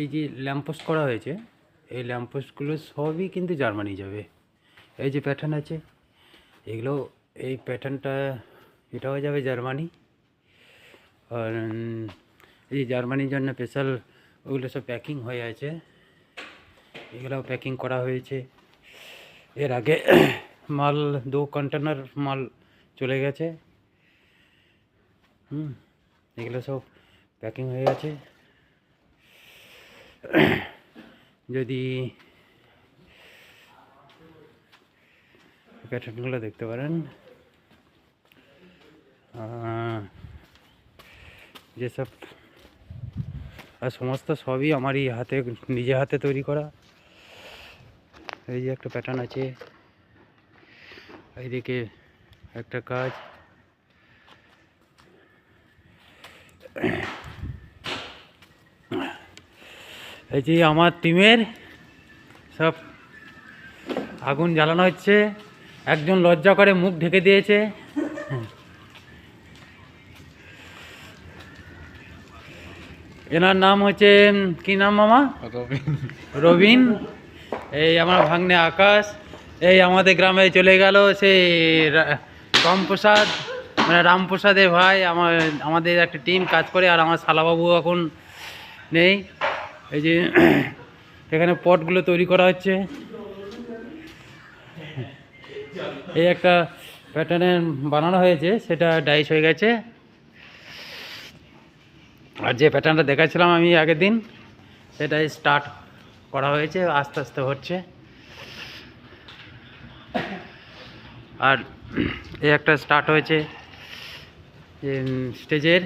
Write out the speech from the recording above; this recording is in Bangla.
এই যে ল্যাম্পপোস্ট করা হয়েছে, এই ল্যাম্পপোস্টগুলো সবই কিন্তু জার্মানি যাবে। এই যে প্যাটার্ন আছে এগুলো, এই প্যাটার্নটা এটাও যাবে জার্মানি। আর এই জার্মানির জন্য স্পেশাল ওগুলো সব প্যাকিং হয়ে আছে, এগুলোও প্যাকিং করা হয়েছে। এর আগে মাল 2 কন্টেনার মাল চলে গেছে। এগুলো সব প্যাকিং হয়ে আছে। যদি প্যাটার্নগুলো দেখতে পারেন, যেসব আর সমস্ত সবই আমারই হাতে, নিজে হাতে তৈরি করা। এই যে একটা প্যাটার্ন আছে, এইদিকে একটা কাজ। এই যে আমার টিমের সব আগুন জ্বালানো হচ্ছে। একজন লজ্জা করে মুখ ঢেকে দিয়েছে। এনার নাম হচ্ছে, কি নাম মামা? রবিন। এই আমার ভাগ্নে আকাশ। এই আমাদের গ্রামে চলে গেল সেই রামপ্রসাদ, মানে রামপ্রসাদের ভাই। আমাদের একটা টিম কাজ করে, আর আমার শালাবাবু এখন নেই। এই যে এখানে পটগুলো তৈরি করা হচ্ছে। এই একটা প্যাটার্নের বানানো হয়েছে, সেটা ডাইস হয়ে গেছে। আর যে প্যাটার্নটা দেখাচ্ছিলাম আমি আগের দিন, সেটাই স্টার্ট করা হয়েছে, আস্তে আস্তে হচ্ছে। আর এই একটা স্টার্ট হয়েছে স্টেজের।